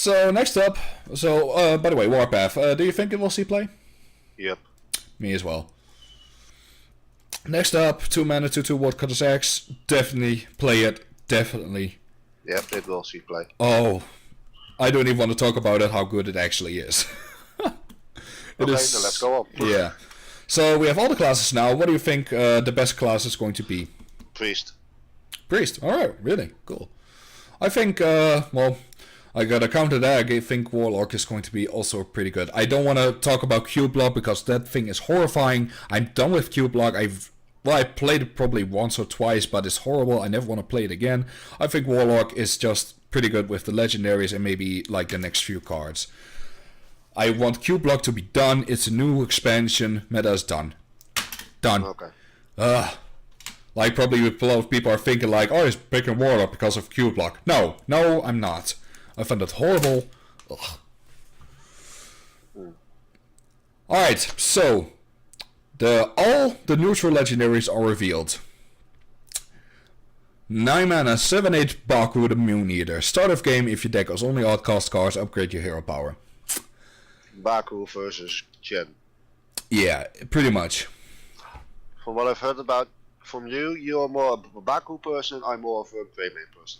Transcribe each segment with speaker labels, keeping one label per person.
Speaker 1: So next up, by the way, Warpath, do you think it will see play?
Speaker 2: Yep.
Speaker 1: Me as well. Next up, 2 mana, 2/2 Woodcutter's Axe. Definitely play it. Definitely.
Speaker 2: Yep, it will see play.
Speaker 1: Oh, I don't even want to talk about it, how good it actually is.
Speaker 2: Then let's go on.
Speaker 1: Yeah. So we have all the classes now. What do you think the best class is going to be?
Speaker 2: Priest.
Speaker 1: Priest. Alright, really? Cool. I think, I gotta counter that. I think Warlock is going to be also pretty good. I don't want to talk about Q-Block because that thing is horrifying. I'm done with Q-Block. I played it probably once or twice, but it's horrible. I never want to play it again. I think Warlock is just pretty good with the legendaries and maybe like the next few cards. I want Q-Block to be done. It's a new expansion. Meta is done. Done.
Speaker 2: Okay.
Speaker 1: Like probably a lot of people are thinking like, oh, he's picking Warlock because of Q-Block. No, I'm not. I find it horrible. Ugh. Alright, so all the neutral legendaries are revealed. 9 mana, 7/8 Baku the Moon Eater. Start of game, if your deck has only outcast cards, upgrade your hero power.
Speaker 2: Baku versus Chen.
Speaker 1: Yeah, pretty much.
Speaker 2: From what I've heard from you, you're more a Baku person, I'm more of a Greymane person.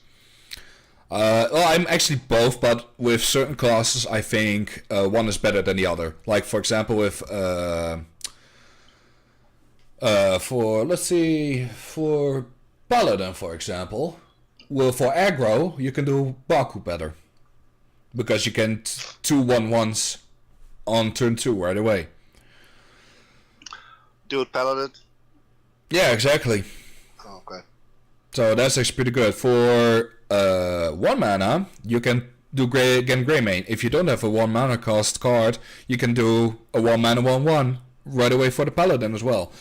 Speaker 1: Well, I'm actually both, but with certain classes, I think one is better than the other. Like, for example, with for Paladin, for example, well, for aggro, you can do Baku better because you can 2/1/1s on turn 2 right away.
Speaker 2: Dude, Paladin.
Speaker 1: Yeah, exactly.
Speaker 2: Oh, okay.
Speaker 1: So that's actually pretty good. For 1 mana, you can do Greymane. If you don't have a 1 mana cost card, you can do a 1 mana 1/1 right away for the Paladin as well.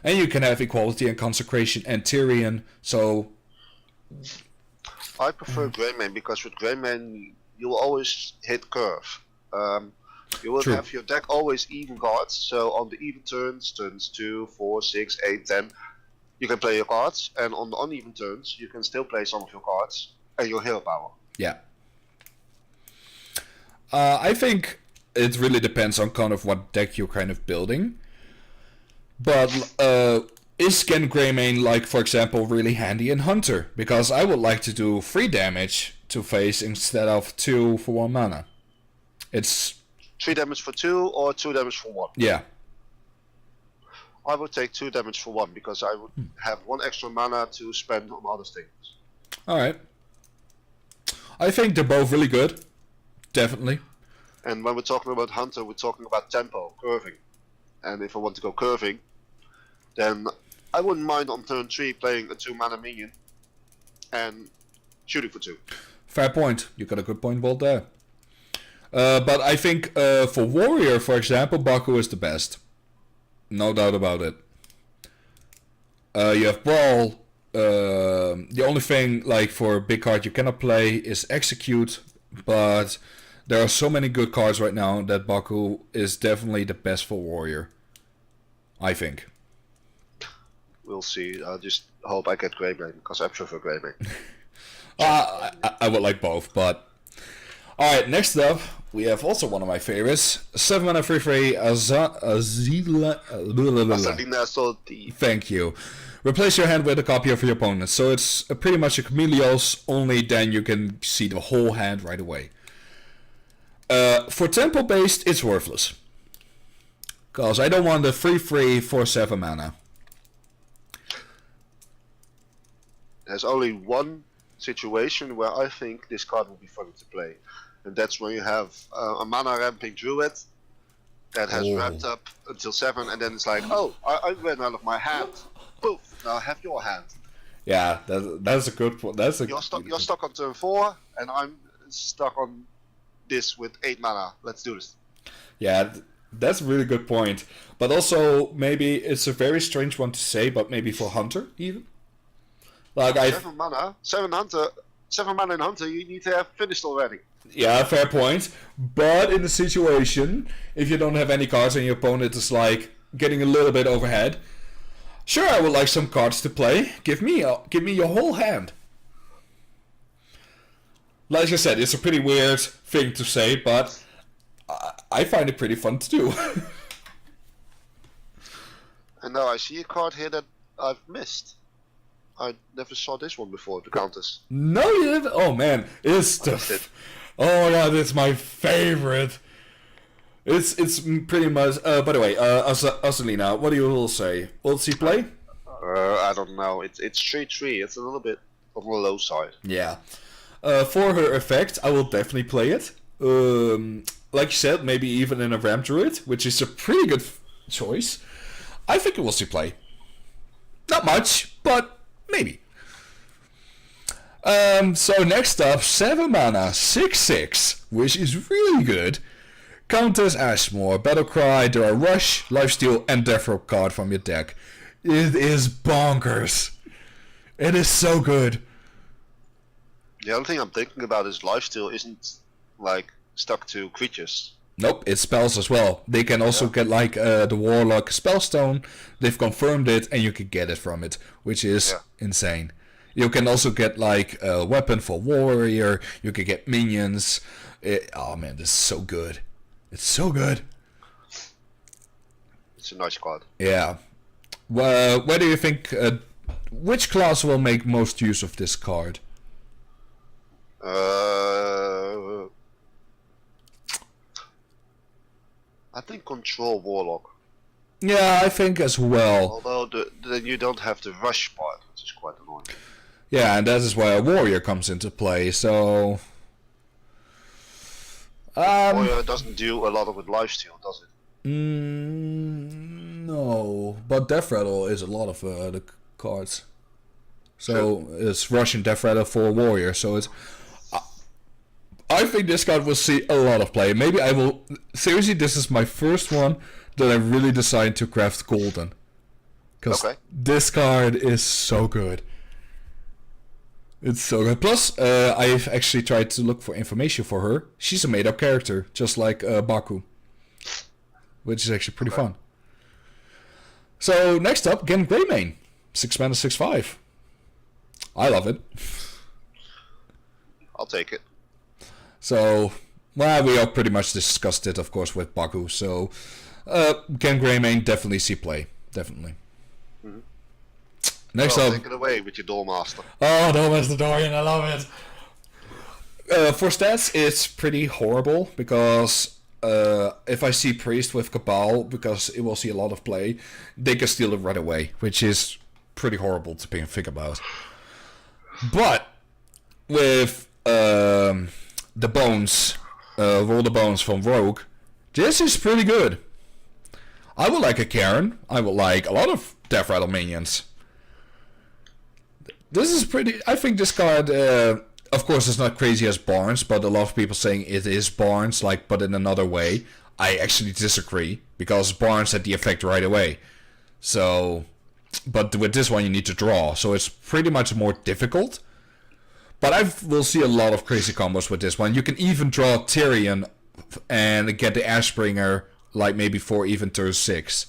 Speaker 1: And you can have Equality and Consecration and Tyrion. So
Speaker 2: I prefer Greymane because with Greymane you will always hit curve. You will have your deck always even cards, so on the even turns 2, 4, 6, 8, 10, you can play your cards, and on the uneven turns you can still play some of your cards and your hero power.
Speaker 1: Yeah. I think it really depends on kind of what deck you're kind of building. But is Gen Greymane, like for example, really handy in Hunter? Because I would like to do 3 damage to face instead of 2 for 1 mana. It's
Speaker 2: 3 damage for 2 or 2 damage for 1?
Speaker 1: Yeah.
Speaker 2: I would take 2 damage for 1 because I would have 1 extra mana to spend on other things.
Speaker 1: Alright. I think they're both really good. Definitely.
Speaker 2: And when we're talking about Hunter, we're talking about tempo, curving. And if I want to go curving, then I wouldn't mind on turn 3 playing a 2 mana minion and shooting for 2.
Speaker 1: Fair point. You got a good point, Bolt, there. But I think for Warrior, for example, Baku is the best. No doubt about it. You have Brawl. The only thing, like for a big card you cannot play is Execute, but there are so many good cards right now that Baku is definitely the best for Warrior. I think.
Speaker 2: We'll see. I just hope I get Greymane because I prefer Greymane.
Speaker 1: I would like both, but alright, next up we have also one of my favorites. 7 mana 3/3 Azila. Thank you. Replace your hand with a copy of your opponent. So it's pretty much a Chameleos, only then you can see the whole hand right away. For tempo based, it's worthless. Because I don't want the 3/3 for 7 mana.
Speaker 2: There's only one situation where I think this card will be fun to play. And that's when you have a mana ramping druid that has ramped up until 7 and then it's like, oh, I ran out of my hand. Poof, now have your hand.
Speaker 1: Yeah, that's a good point.
Speaker 2: You're stuck on turn 4 and I'm stuck on this with 8 mana. Let's do this.
Speaker 1: Yeah, that's a really good point. But also, maybe it's a very strange one to say, but maybe for Hunter even. Like
Speaker 2: 7 mana, 7 mana in Hunter, you need to have finished already.
Speaker 1: Yeah, fair point. But in the situation, if you don't have any cards and your opponent is like getting a little bit overhead, sure, I would like some cards to play. Give me your whole hand. like I said, it's a pretty weird thing to say, but I find it pretty fun to do.
Speaker 2: And now I see a card here that I've missed. I never saw this one before, the Countess.
Speaker 1: No, you didn't? Oh man, it's the... Oh yeah, that's my favorite. It's pretty much... by the way, Azelina, what do you will say? Will she play?
Speaker 2: I don't know. It's 3-3. It's a little bit on the low side.
Speaker 1: Yeah. For her effect, I will definitely play it. Like you said, maybe even in a Ram Druid, which is a pretty good choice. I think it will see play. Not much, but maybe. So next up, 7 mana, 6/6, which is really good. Countess Ashmore, Battlecry, there are Rush, Lifesteal, and Death Row card from your deck. It is bonkers. It is so good.
Speaker 2: The only thing I'm thinking about is lifesteal isn't like stuck to creatures.
Speaker 1: Nope, it's spells as well. They can also get like the Warlock Spellstone. They've confirmed it, and you can get it from it, which is insane. You can also get like a weapon for Warrior. You can get minions. Oh man, this is so good. It's so good.
Speaker 2: It's a nice card.
Speaker 1: Yeah. Well, where do you think... which class will make most use of this card?
Speaker 2: I think Control Warlock.
Speaker 1: Yeah, I think as well.
Speaker 2: Although then you don't have the rush part, which is quite annoying.
Speaker 1: Yeah, and that is where a Warrior comes into play, so...
Speaker 2: Warrior doesn't do a lot with lifesteal, does it?
Speaker 1: No, but Death Rattle is a lot of the cards. So it's Russian Death Rattle for Warrior, so it's... I think this card will see a lot of play. Maybe I will... Seriously, this is my first one that I really decided to craft Gul'Dan. Because this card is so good. It's so good. Plus, I've actually tried to look for information for her. She's a made-up character, just like Baku. Which is actually pretty fun. So, next up, again, Greymane. 6 mana, 6/5. I love it.
Speaker 2: I'll take it.
Speaker 1: So, well, we all pretty much discussed it, of course, with Baku. So, again, Greymane, definitely see play. Definitely.
Speaker 2: Mm-hmm.
Speaker 1: Next up...
Speaker 2: Take it away with your Doormaster.
Speaker 1: Oh, Doormaster Dorian, I love it. For stats, it's pretty horrible, because... if I see Priest with Cabal, because it will see a lot of play, they can steal it right away, which is pretty horrible to think about. But with the bones, roll the bones from Rogue, this is pretty good. I would like a Karen. I would like a lot of Death Rattle minions. This is pretty... I think this card... of course, it's not crazy as Barnes, but a lot of people saying it is Barnes, like, but in another way. I actually disagree, because Barnes had the effect right away. So, but with this one you need to draw, so it's pretty much more difficult. But I will see a lot of crazy combos with this one. You can even draw Tyrion and get the Ashbringer, like maybe for even turn 6.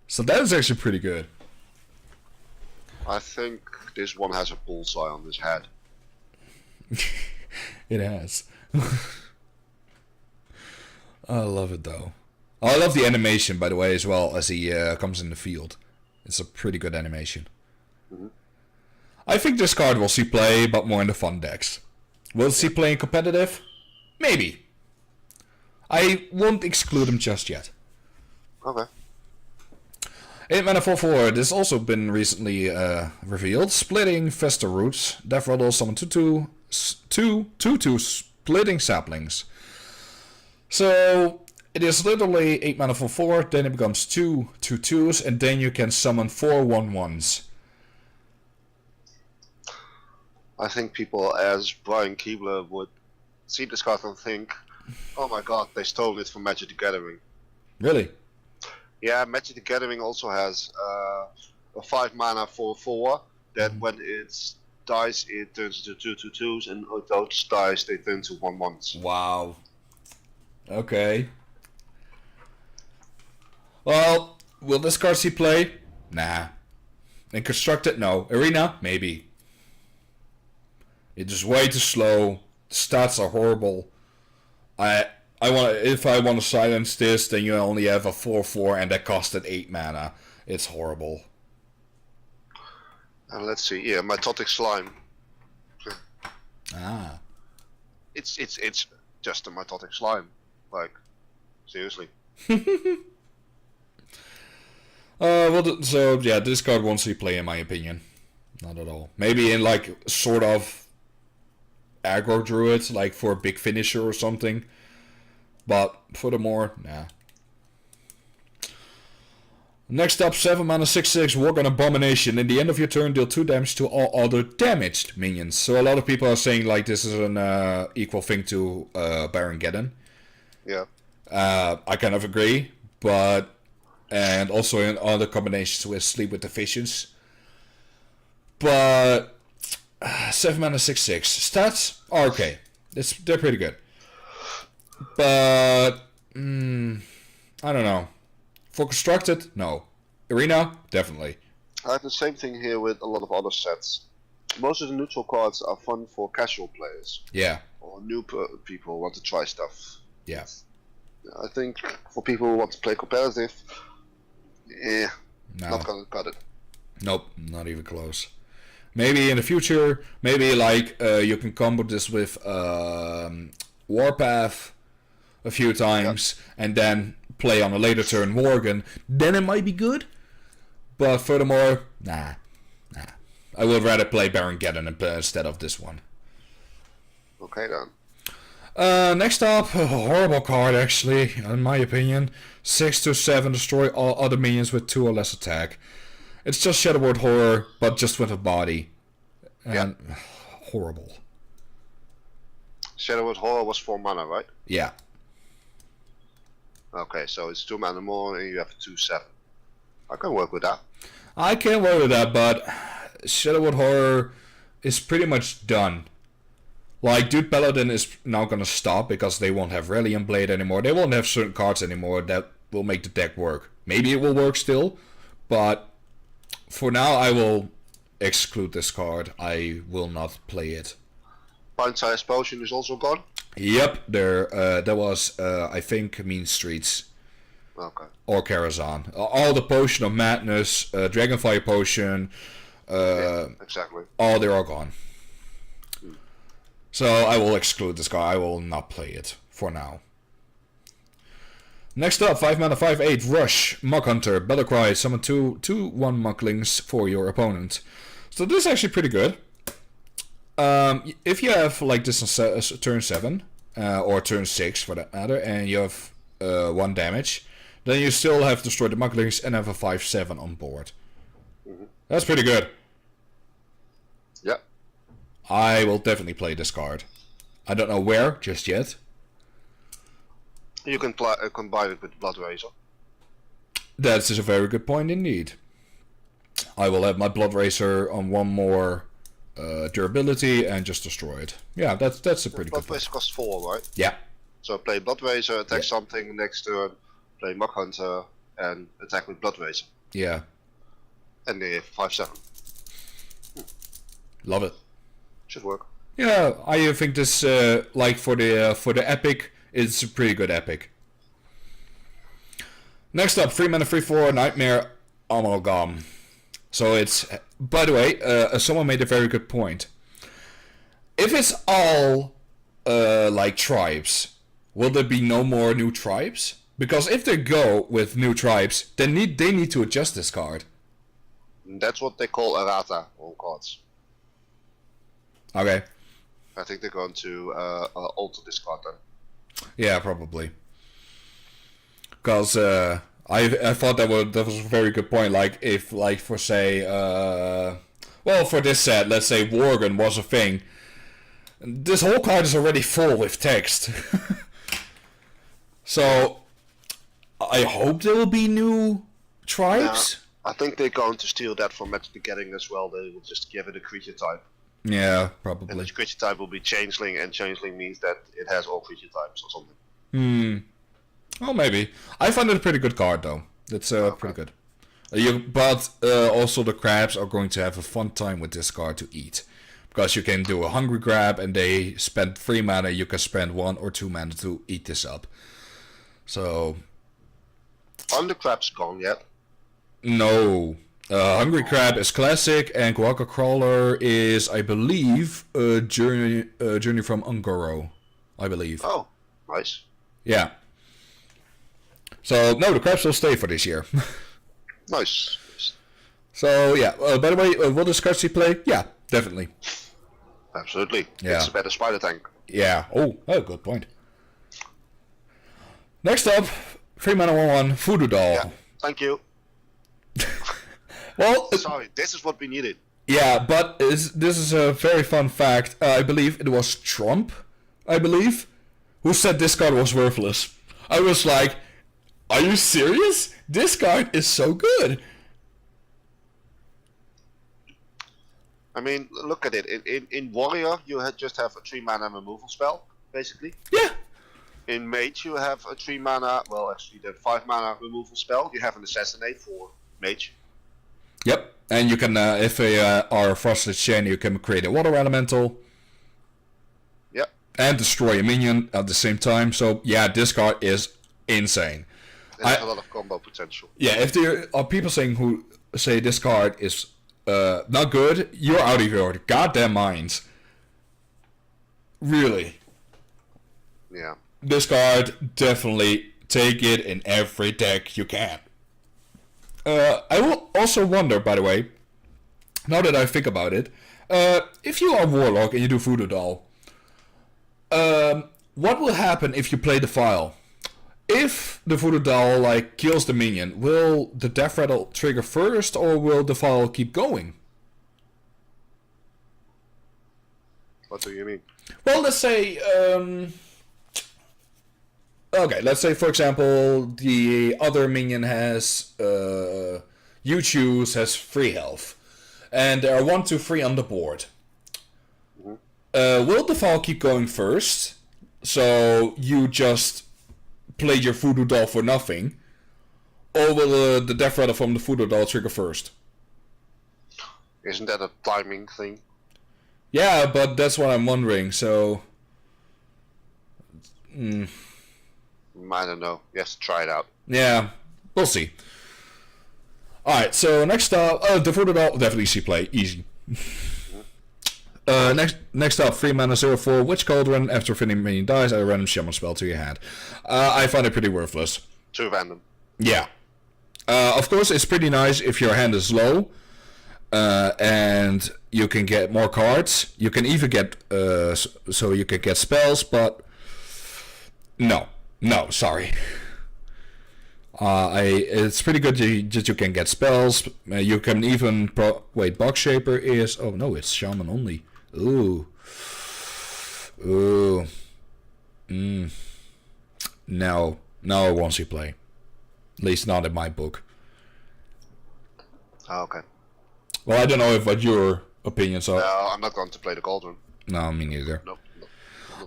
Speaker 1: So that is actually pretty good.
Speaker 2: I think this one has a bullseye on his head.
Speaker 1: It has. I love it though. I love the animation, by the way, as well, as he comes in the field. It's a pretty good animation. Mm-hmm. I think this card will see play, but more in the fun decks. Will it see play in competitive? Maybe. I won't exclude him just yet.
Speaker 2: Okay.
Speaker 1: 8 mana 4/4. This has also been recently revealed. Splitting Fester Roots. Death Rattle, summon 2/2 splitting saplings. So it is literally 8 mana 4/4, then it becomes 2 2/2s, and then you can summon 4 1/1s.
Speaker 2: I think people as Brian Keebler would see this card and think, oh my god, they stole it from Magic the Gathering.
Speaker 1: Really?
Speaker 2: Yeah, Magic the Gathering also has a 5 mana 4/4, that when it dies it turns into 2 2/2s, and those dies they turn to 1/1s.
Speaker 1: Wow. Okay. Well, will this card see play? Nah. In Constructed? No. Arena? Maybe. It is way too slow. stats are horrible. If I want to silence this, then you only have a 4/4 and that costed 8 mana. It's horrible.
Speaker 2: And let's see. Yeah, mitotic slime.
Speaker 1: Ah.
Speaker 2: It's just a mitotic slime. Like, seriously.
Speaker 1: So yeah, this card won't see play in my opinion. Not at all. Maybe in like sort of aggro druid, like for a big finisher or something. But furthermore, nah. Next up, 7 mana 6/6 Worgen Abomination. In the end of your turn, deal 2 damage to all other damaged minions. So a lot of people are saying like this is an equal thing to Baron Geddon.
Speaker 2: Yeah.
Speaker 1: I kind of agree, but and also in other combinations with Sleep with the Visions. But 7 mana 6/6 stats are okay. They're pretty good. But I don't know. For constructed, no. Arena, definitely.
Speaker 2: I have the same thing here with a lot of other sets. Most of the neutral cards are fun for casual players.
Speaker 1: Yeah.
Speaker 2: Or new people who want to try stuff.
Speaker 1: Yeah.
Speaker 2: I think for people who want to play competitive,
Speaker 1: No.
Speaker 2: not gonna cut it.
Speaker 1: Nope, not even close. Maybe in the future, maybe like you can combo this with Warpath a few times, and then play on a later turn Worgen. Then it might be good. But furthermore, nah. I would rather play Baron Geddon instead of this one.
Speaker 2: Okay then.
Speaker 1: Next up, a horrible card actually, in my opinion. 6/7, destroy all other minions with 2 or less attack. It's just Shadow Word Horror, but just with a body. And horrible.
Speaker 2: Shadow Word Horror was 4 mana, right?
Speaker 1: Yeah.
Speaker 2: Okay, so it's 2 mana more and you have 2/7. I can work with that.
Speaker 1: I can work with that, but Shadow Word Horror is pretty much done. Like, Dude Paladin is now gonna stop because they won't have Reliant Blade anymore. They won't have certain cards anymore that will make the deck work. Maybe it will work still, but for now I will exclude this card. I will not play it.
Speaker 2: Pint-sized Potion is also gone?
Speaker 1: Yep, there was, I think, Mean Streets.
Speaker 2: Okay.
Speaker 1: Or Karazhan. All the Potion of Madness, Dragonfire Potion,
Speaker 2: exactly.
Speaker 1: All they're all gone. So I will exclude this card. I will not play it for now. Next up, 5 mana 5/8 Rush, Mug Hunter, Battlecry, summon 2/1 Muglings for your opponent. So this is actually pretty good. If you have like this on turn 7, or turn 6 for that matter, and you have 1 damage, then you still have destroyed the Muglings and have a 5/7 on board. That's pretty good.
Speaker 2: Yep.
Speaker 1: I will definitely play this card. I don't know where just yet.
Speaker 2: You can combine it with Blood Razor.
Speaker 1: That is a very good point indeed. I will have my Blood Racer on 1 more durability and just destroy it. Yeah, that's a pretty good point.
Speaker 2: Blood Razor costs 4, right?
Speaker 1: Yeah.
Speaker 2: So play Blood Razor, attack something next turn, play Mug Hunter, and attack with Blood Razor.
Speaker 1: Yeah.
Speaker 2: And they have 5/7.
Speaker 1: Love it.
Speaker 2: Should work.
Speaker 1: Yeah, I think this like for the epic, it's a pretty good epic. Next up, 3 mana 3/4 Nightmare Amalgam. So it's, by the way, someone made a very good point. If it's all like tribes, will there be no more new tribes? Because if they go with new tribes, then they need to adjust this card.
Speaker 2: That's what they call errata on cards.
Speaker 1: Okay.
Speaker 2: I think they're going to alter this card then.
Speaker 1: Yeah, probably. Because I thought that was a very good point. Like if for say well, for this set, let's say Worgen was a thing. This whole card is already full with text. So I hope there will be new tribes.
Speaker 2: I think they're going to steal that from Magic the Gathering as well. They will just give it a creature type.
Speaker 1: Yeah,
Speaker 2: And
Speaker 1: probably.
Speaker 2: the creature type will be Changeling, and Changeling means that it has all creature types or something.
Speaker 1: Well, maybe. I find it a pretty good card, though. It's pretty good. But also the crabs are going to have a fun time with this card to eat. Because you can do a hungry grab and they spend 3 mana, you can spend 1 or 2 mana to eat this up. So...
Speaker 2: Undercrab's gone yet?
Speaker 1: No. Hungry Crab is classic, and Guaca Crawler is, I believe, a journey from Ungoro. I believe.
Speaker 2: Oh, nice.
Speaker 1: Yeah. So, no, the crabs will stay for this year.
Speaker 2: Nice.
Speaker 1: So, yeah. By the way, will this card see play? Yeah, definitely.
Speaker 2: Absolutely.
Speaker 1: Yeah.
Speaker 2: It's a better spider tank.
Speaker 1: Yeah. Oh, good point. Next up, 3 mana 1/1 Voodoo Doll.
Speaker 2: Yeah. Thank you.
Speaker 1: Well,
Speaker 2: sorry, this is what we needed.
Speaker 1: Yeah, but this is a very fun fact. I believe it was Trump, who said this card was worthless. I was like, are you serious? This card is so good.
Speaker 2: I mean, look at it. In Warrior, you just have a 3 mana removal spell, basically.
Speaker 1: Yeah.
Speaker 2: In Mage, you have a 3 mana, well, actually, the 5 mana removal spell. You have an Assassinate for Mage.
Speaker 1: Yep, and you can, if they are a Frosted Chain, you can create a Water Elemental.
Speaker 2: Yep.
Speaker 1: And destroy a minion at the same time. So, yeah, this card is insane.
Speaker 2: It has a lot of combo potential.
Speaker 1: Yeah, if there are people who say this card is not good, you're out of your goddamn minds. Really.
Speaker 2: Yeah.
Speaker 1: This card, definitely take it in every deck you can. I will also wonder, by the way, now that I think about it, if you are Warlock and you do Voodoo Doll, what will happen if you play the file? If the Voodoo Doll kills the minion, will the Death Rattle trigger first, or will the file keep going?
Speaker 2: What do you mean?
Speaker 1: Well, let's say, okay, let's say, for example, the other minion has, you choose, has 3 health. And there are 1, 2, 3 on the board. Mm-hmm. Will the file keep going first? So you just played your Voodoo Doll for nothing? Or will the Death Rattle from the Voodoo Doll trigger first?
Speaker 2: Isn't that a timing thing?
Speaker 1: Yeah, but that's what I'm wondering, so...
Speaker 2: I don't know. Yes, try it out.
Speaker 1: Yeah, we'll see. Alright, so next up, the Voodoo Doll, definitely see play, easy. Next up, 3 mana 0/4 Witch Cauldron. After finishing minion dies, add a random summon spell to your hand. I find it pretty worthless.
Speaker 2: Too random.
Speaker 1: Yeah. Of course, it's pretty nice if your hand is low, and you can get more cards. You can even get, so you can get spells, but no, sorry. It's pretty good that you can get spells. You can even wait. Box Shaper is, oh no, it's Shaman only. Ooh. No, I won't see play. At least not in my book.
Speaker 2: Oh, okay.
Speaker 1: Well, I don't know what your opinions are.
Speaker 2: No, I'm not going to play the Cauldron.
Speaker 1: No, me neither.
Speaker 2: Nope.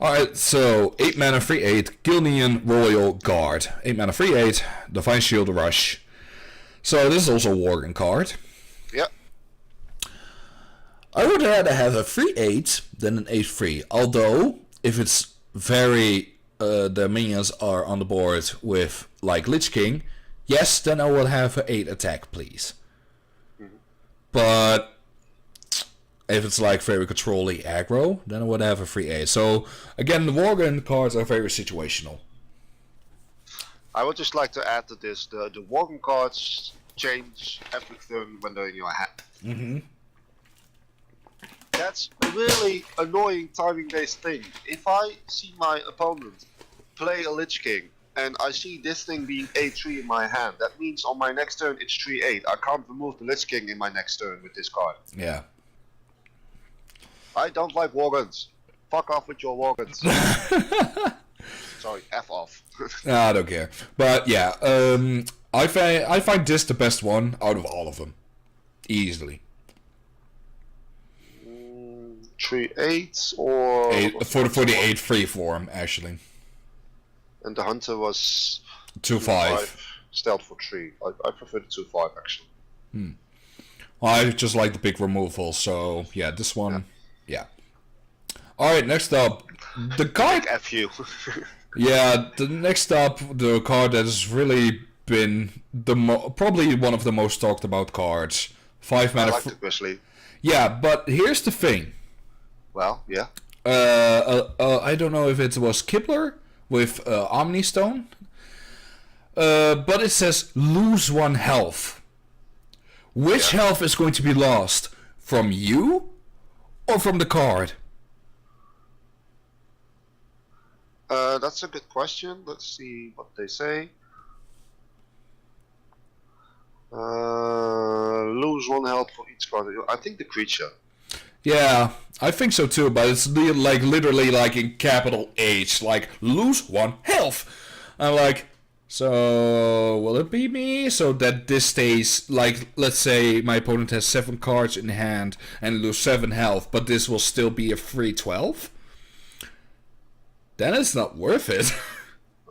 Speaker 1: Alright, so 8 mana 3/8 Gul'Dan Royal Guard. 8 mana 3/8 Divine Shield Rush. So this is also a Worgen card.
Speaker 2: Yep.
Speaker 1: I would rather have a 3/8 than an 8/3. Although, if it's very the minions are on the board with like Lich King, yes, then I will have an 8 attack, please. Mm-hmm. But if it's like very controlling aggro, then I would have a 3/8. So again, the Worgen cards are very situational.
Speaker 2: I would just like to add to this: the Worgen cards change every turn when they're in your hand.
Speaker 1: Mm-hmm.
Speaker 2: That's a really annoying timing-based thing. If I see my opponent play a Lich King and I see this thing being 8/3 in my hand, that means on my next turn it's 3/8. I can't remove the Lich King in my next turn with this card.
Speaker 1: Yeah.
Speaker 2: I don't like Worgens. Fuck off with your Worgens. Sorry, F off.
Speaker 1: Nah, I don't care. But yeah, I find this the best one out of all of them. Easily.
Speaker 2: 3/8 or...
Speaker 1: For the 8/3 form, actually.
Speaker 2: And the Hunter was...
Speaker 1: 2/5.
Speaker 2: Stealth for 3. I prefer the 2/5 actually.
Speaker 1: Well, I just like the big removal, so yeah, this one... Yeah. Alright, next up. The card...
Speaker 2: FU.
Speaker 1: Yeah, the next up, the card that has really been probably one of the most talked about cards. 5 mana.
Speaker 2: I like it, Grizzly.
Speaker 1: Yeah, but here's the thing.
Speaker 2: Well, yeah.
Speaker 1: I don't know if it was Kibler with Omnistone. But it says lose 1 health. Which health is going to be lost? From you? Or from the card?
Speaker 2: That's a good question. Let's see what they say. Lose 1 health for each card. I think the creature.
Speaker 1: Yeah, I think so too, but it's like literally like in capital H, like lose 1 health. I'm like, so will it be me? So that this stays like, let's say my opponent has 7 cards in hand and lose 7 health, but this will still be a free 12? Then it's not worth it.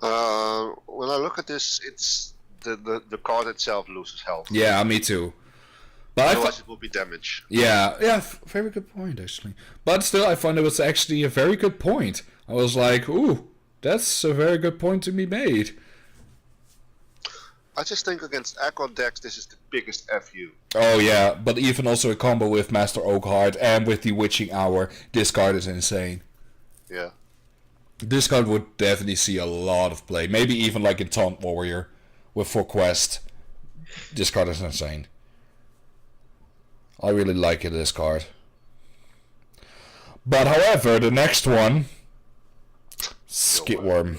Speaker 2: When I look at this, it's the card itself loses health.
Speaker 1: Yeah, me too. But
Speaker 2: otherwise it will be damage.
Speaker 1: Yeah, very good point actually. But still, I find it was actually a very good point. I was like, ooh, that's a very good point to be made.
Speaker 2: I just think against aggro decks, this is the biggest FU.
Speaker 1: Oh yeah, but even also a combo with Master Oakheart and with the Witching Hour, this card is insane.
Speaker 2: Yeah.
Speaker 1: This card would definitely see a lot of play. Maybe even like in Taunt Warrior with 4 Quest. This card is insane. I really like it, this card. But however, the next one, Skitworm.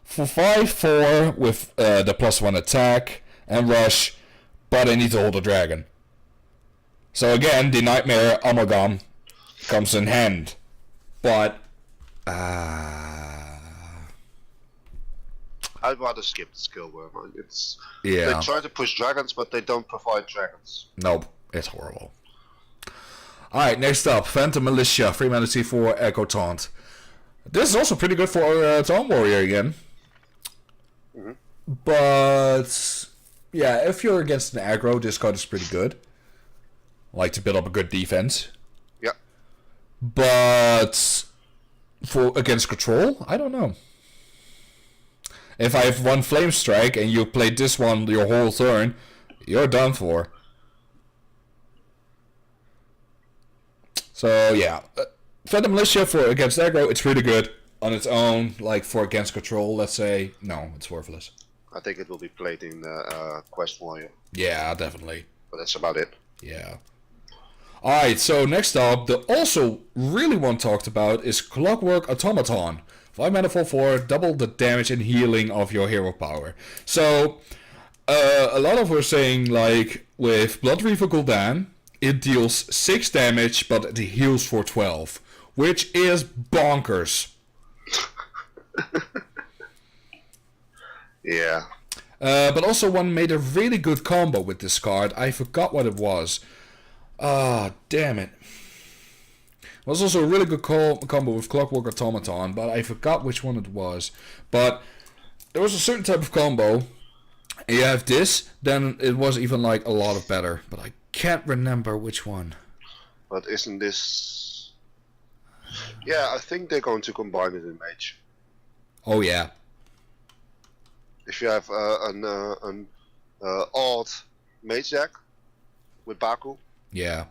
Speaker 1: For 5/4 with the +1 attack and rush, but I need to hold a dragon. So again, the Nightmare Amalgam comes in hand. But
Speaker 2: I'd rather skip the Skillworm.
Speaker 1: They
Speaker 2: try to push dragons, but they don't provide dragons.
Speaker 1: Nope, it's horrible. Alright, next up, Phantom Militia, 3 mana C4, Echo Taunt. This is also pretty good for Taunt Warrior again.
Speaker 2: Mm-hmm.
Speaker 1: But yeah, if you're against an aggro, this card is pretty good. Like to build up a good defense.
Speaker 2: Yeah.
Speaker 1: But for against control, I don't know. If I have 1 Flame Strike and you played this one your whole turn, you're done for. So yeah, Phantom Militia for against aggro, it's really good on its own. Like for against control, let's say, no, it's worthless.
Speaker 2: I think it will be played in Quest Warrior.
Speaker 1: Yeah, definitely.
Speaker 2: But that's about it.
Speaker 1: Yeah. Alright, so next up, the also really one talked about is Clockwork Automaton. 5 mana 4/4, double the damage and healing of your hero power. So, a lot of were saying, like, with Blood Reaver Gul'Dan, it deals 6 damage, but it heals for 12. Which is bonkers.
Speaker 2: Yeah.
Speaker 1: But also one made a really good combo with this card. I forgot what it was. Ah, damn it. It was also a really good combo with Clockwork Automaton, but I forgot which one it was. But there was a certain type of combo. And you have this, then it was even like a lot of better. But I can't remember which one.
Speaker 2: But isn't this... Yeah, I think they're going to combine it in Mage.
Speaker 1: Oh yeah.
Speaker 2: If you have an odd Mage deck with Baku.
Speaker 1: Yeah.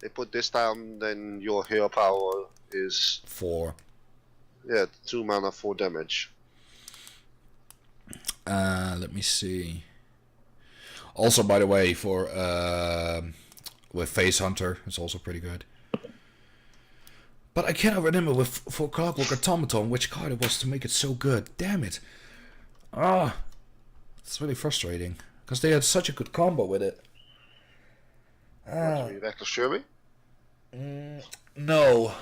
Speaker 2: They put this down, then your hero power is
Speaker 1: 4.
Speaker 2: Yeah, 2 mana, 4 damage.
Speaker 1: Let me see. Also, by the way, for with Face Hunter, it's also pretty good. But I cannot remember for Clockwork Automaton which card it was to make it so good. Damn it! Ah, it's really frustrating because they had such a good combo with it.
Speaker 2: Reckless Fury?
Speaker 1: No.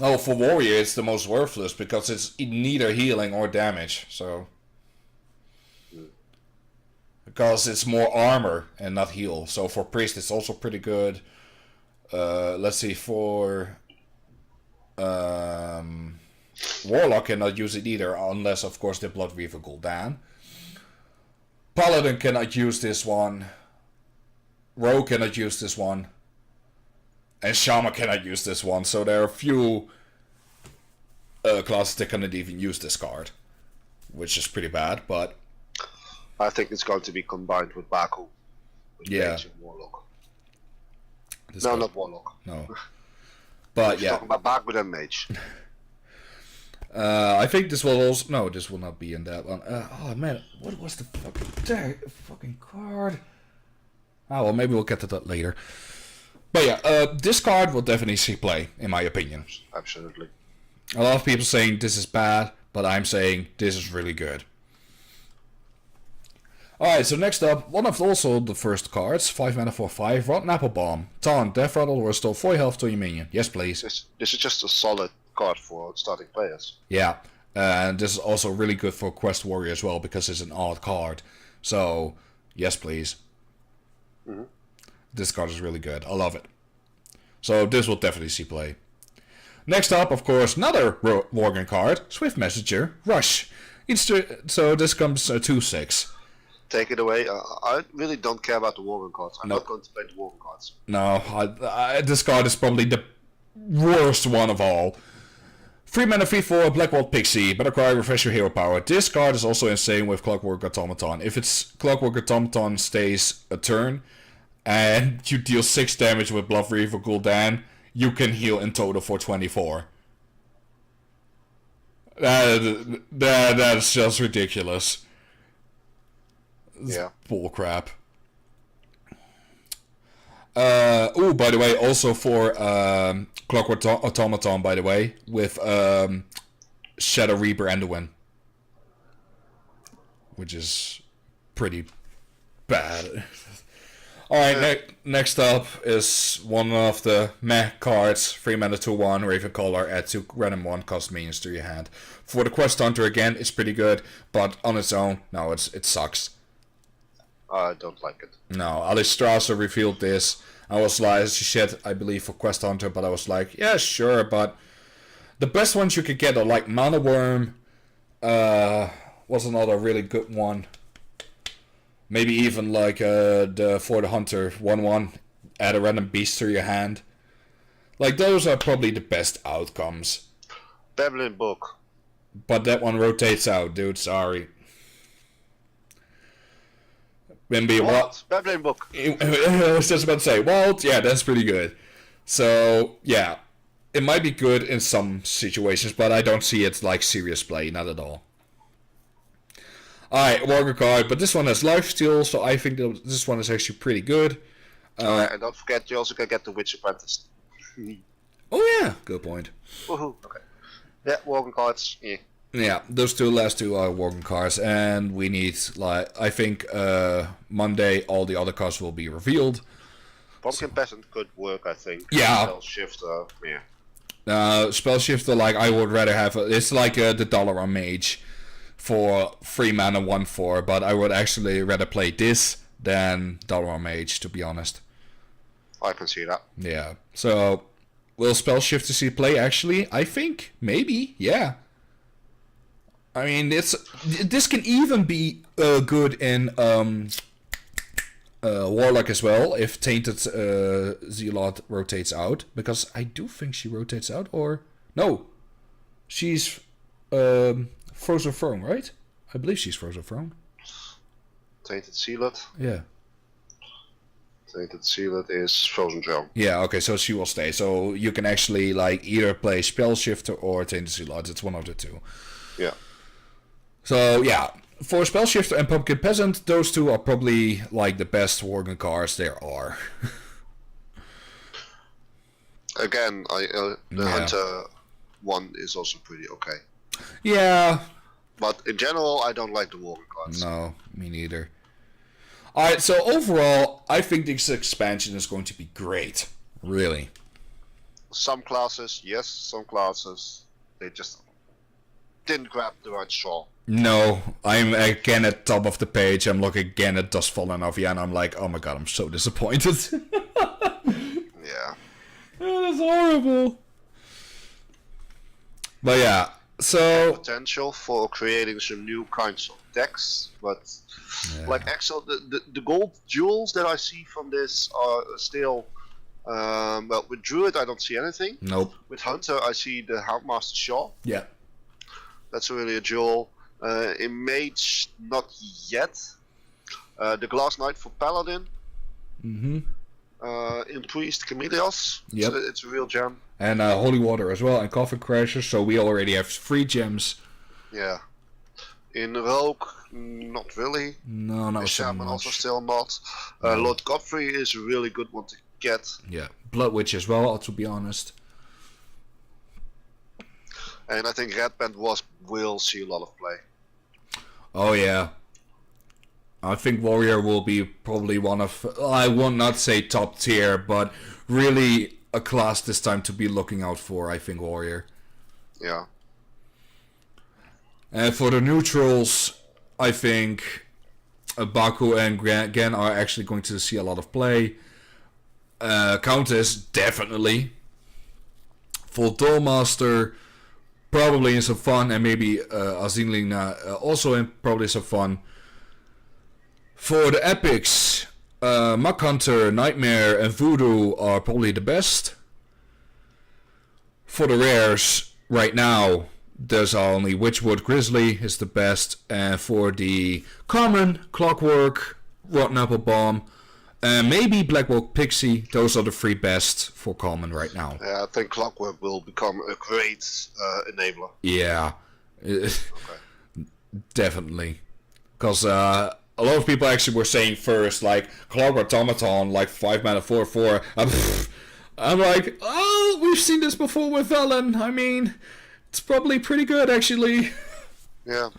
Speaker 1: Oh, for Warrior it's the most worthless because it's neither healing or damage, so... Because it's more armor and not heal. So for Priest it's also pretty good. Let's see, for... Warlock cannot use it either, unless of course the Blood Reaver Gul'Dan. Paladin cannot use this one. Rogue cannot use this one. And Shaman cannot use this one, so there are a few classes that cannot even use this card. Which is pretty bad, but...
Speaker 2: I think it's going to be combined with Baku. With Mage and Warlock. Not Warlock.
Speaker 1: No. But yeah.
Speaker 2: Talking about Baku and Mage.
Speaker 1: I think this will also... No, this will not be in that one. Oh man, what was the fucking card? Oh, well, maybe we'll get to that later. But yeah, this card will definitely see play, in my opinion.
Speaker 2: Absolutely.
Speaker 1: A lot of people saying this is bad, but I'm saying this is really good. Alright, so next up, one of also the first cards, 5 mana for 5, Rotten Apple Bomb. Taunt, Death Rattle, or restore 4 health to your minion. Yes, please.
Speaker 2: This is just a solid card for starting players.
Speaker 1: Yeah, and this is also really good for Quest Warrior as well, because it's an odd card. So, yes, please. Mm-hmm. This card is really good. I love it. So, this will definitely see play. Next up, of course, another Worgen card, Swift Messenger, Rush. So, this comes 2/6.
Speaker 2: Take it away. I really don't care about the Worgen cards. I'm not going to play the Worgen cards.
Speaker 1: No, this card is probably the worst one of all. 3 mana 3/4 Blackbolt Pixie, Battlecry, refresh your hero power. This card is also insane with Clockwork Automaton. If it's Clockwork Automaton stays a turn, and you deal 6 damage with Bluff Reaver Gul'Dan, you can heal in total for 24. That's just ridiculous.
Speaker 2: Yeah.
Speaker 1: Bullcrap. Oh, by the way, also for Clockwork Automaton, by the way, with Shadow Reaper Enderwin, which is pretty bad. Alright, next up is one of the meh cards, 3 mana 2/1, Ravencaller, add 2 random 1 cost minions to your hand. For the Quest Hunter, again, it's pretty good, but on its own, no, it sucks.
Speaker 2: I don't like it.
Speaker 1: No, Alice Strasser revealed this. I was like, she said, I believe, for Quest Hunter, but I was like, yeah, sure, but the best ones you could get are like Mana Worm, was another really good one. Maybe even like for the Hunter 1/1, add a random beast to your hand. Like, those are probably the best outcomes.
Speaker 2: Babbling Book.
Speaker 1: But that one rotates out, dude, sorry.
Speaker 2: What? Babbling Book.
Speaker 1: I was just about to say, Walt, yeah, that's pretty good. So, yeah, it might be good in some situations, but I don't see it like serious play, not at all. Alright, Warger card, but this one has lifesteal, so I think that this one is actually pretty good.
Speaker 2: And don't forget, you also can get the Witch Apprentice.
Speaker 1: Oh yeah, good point.
Speaker 2: Woohoo, okay. Yeah, Wargen cards, yeah.
Speaker 1: Yeah, those last two are Worgen cards, and we need, like, I think Monday all the other cards will be revealed.
Speaker 2: Pumpkin Peasant could work, I think.
Speaker 1: Yeah.
Speaker 2: Spell Shifter,
Speaker 1: yeah. Spell Shifter, like, I would rather have, it's like the Dalaran Mage for 3 mana 1/4, but I would actually rather play this than Dalaran Mage, to be honest.
Speaker 2: I can see that.
Speaker 1: Yeah, so, will Spell Shifter see play, actually? I think, maybe, yeah. I mean, this can even be good in Warlock as well, if Tainted Zealot rotates out, because I do think she rotates out, or... No, she's Frozen Throne, right? I believe she's Frozen Throne.
Speaker 2: Tainted Zealot?
Speaker 1: Yeah.
Speaker 2: Tainted Zealot is Frozen Throne.
Speaker 1: Yeah, okay, so she will stay. So you can actually, like, either play Spell Shifter or Tainted Zealot, it's one of the two.
Speaker 2: Yeah.
Speaker 1: So, yeah, for Spell Shifter and Pumpkin Peasant, those two are probably, like, the best Worgen cards there are.
Speaker 2: Again, the Hunter one is also pretty okay.
Speaker 1: Yeah.
Speaker 2: But in general, I don't like the Worgen cards.
Speaker 1: No, me neither. Alright, so overall, I think this expansion is going to be great. Really.
Speaker 2: Some classes, yes, some classes, they just didn't grab the right straw.
Speaker 1: No, I'm again at top of the page. I'm looking again at Dustfall and Avia, and I'm like, oh my god, I'm so disappointed.
Speaker 2: Yeah.
Speaker 1: That is horrible. But yeah, so...
Speaker 2: Potential for creating some new kinds of decks, but like Axel, the gold jewels that I see from this are still Well, with Druid, I don't see anything.
Speaker 1: Nope.
Speaker 2: With Hunter, I see the Houndmaster Shaw.
Speaker 1: Yeah.
Speaker 2: That's really a jewel. In Mage, not yet. The Glass Knight for Paladin.
Speaker 1: Mm-hmm.
Speaker 2: In Priest, Chameleos.
Speaker 1: Yep.
Speaker 2: It's a real gem.
Speaker 1: And Holy Water as well, and Coffin Crasher, so we already have 3 gems.
Speaker 2: Yeah. In Rogue, not really.
Speaker 1: No, not so
Speaker 2: Shaman
Speaker 1: much.
Speaker 2: also still not. Lord Godfrey is a really good one to get.
Speaker 1: Yeah. Blood Witch as well, to be honest.
Speaker 2: And I think Red Band will see a lot of play.
Speaker 1: Oh yeah. I think Warrior will be probably one of, I will not say top tier, but really a class this time to be looking out for, I think Warrior.
Speaker 2: Yeah.
Speaker 1: And for the neutrals, I think Baku and Gen are actually going to see a lot of play. Countess, definitely. For Dollmaster, probably in some fun, and maybe Azilina also in probably some fun. For the epics, Mach Hunter, Nightmare, and Voodoo are probably the best. For the rares, right now, there's only Witchwood Grizzly is the best. And for the common, Clockwork, Rotten Apple Bomb, and maybe Blackwolf Pixie, those are the 3 best for common right now.
Speaker 2: Yeah, I think Clockwork will become a great enabler.
Speaker 1: Yeah,
Speaker 2: Okay.
Speaker 1: definitely. Because a lot of people actually were saying first, like, Clockwork Automaton, like 5 mana 4/4. I'm like, oh, we've seen this before with Velen. I mean, it's probably pretty good, actually.
Speaker 2: Yeah.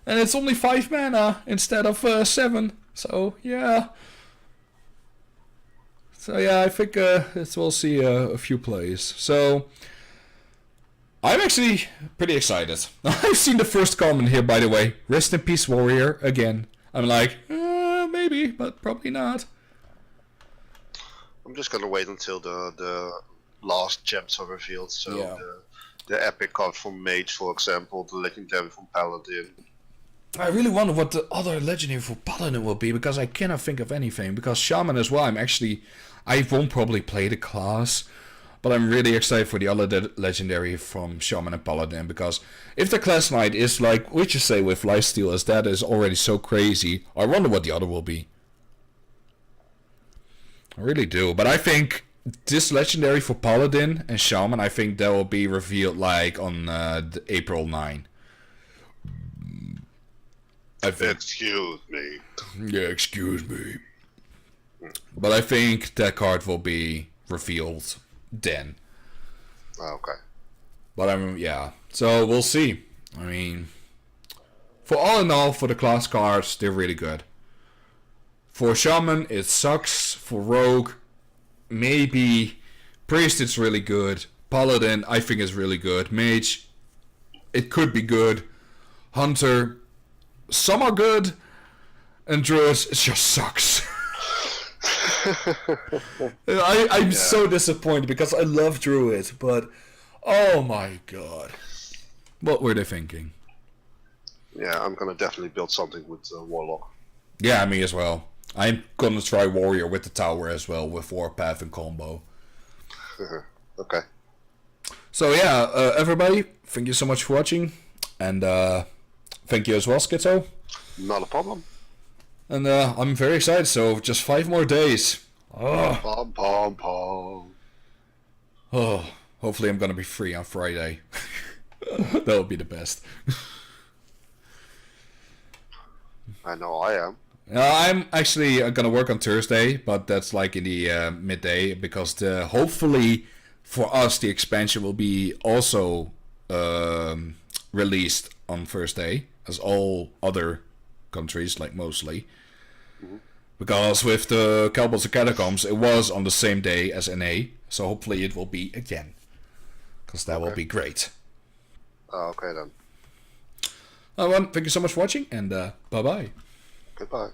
Speaker 1: And it's only 5 mana instead of 7. So, yeah. So, yeah, I think we'll see a few plays. So, I'm actually pretty excited. I've seen the first comment here, by the way. Rest in peace, Warrior, again. I'm like, maybe, but probably not.
Speaker 2: I'm just gonna wait until the last gems are revealed. So
Speaker 1: Yeah.
Speaker 2: the epic card from Mage, for example, the legendary from Paladin.
Speaker 1: I really wonder what the other legendary for Paladin will be, because I cannot think of anything. Because Shaman as well, I won't probably play the class, but I'm really excited for the other legendary from Shaman and Paladin, because if the class knight is like what you say with lifesteal, as that is already so crazy, I wonder what the other will be. I really do, but I think this legendary for Paladin and Shaman, I think that will be revealed like on April 9. I think.
Speaker 2: Excuse me.
Speaker 1: Yeah, excuse me. But I think that card will be revealed then.
Speaker 2: Okay.
Speaker 1: But yeah. So we'll see. I mean, for all in all, for the class cards, they're really good. For Shaman, it sucks. For Rogue, maybe. Priest, it's really good. Paladin, I think is really good. Mage, it could be good. Hunter, some are good. And Druid, it just sucks. I'm so disappointed because I love Druid, but oh my god. What were they thinking?
Speaker 2: Yeah, I'm gonna definitely build something with Warlock.
Speaker 1: Yeah, me as well. I'm gonna try Warrior with the tower as well, with Warpath and combo.
Speaker 2: Okay.
Speaker 1: So yeah, everybody, thank you so much for watching. And thank you as well, Schizo.
Speaker 2: Not a problem.
Speaker 1: And I'm very excited, so just 5 more days. Oh.
Speaker 2: Pom pom pom.
Speaker 1: Oh, hopefully I'm gonna be free on Friday. That would be the best.
Speaker 2: I know I am.
Speaker 1: I'm actually gonna work on Thursday, but that's like in the midday, because hopefully for us the expansion will be also released on Thursday, as all other countries, like mostly. Mm-hmm. Because with the Cowboys and Catacombs, it was on the same day as NA, so hopefully it will be again, because that will be great.
Speaker 2: Okay then.
Speaker 1: Well, thank you so much for watching, and bye bye.
Speaker 2: Goodbye.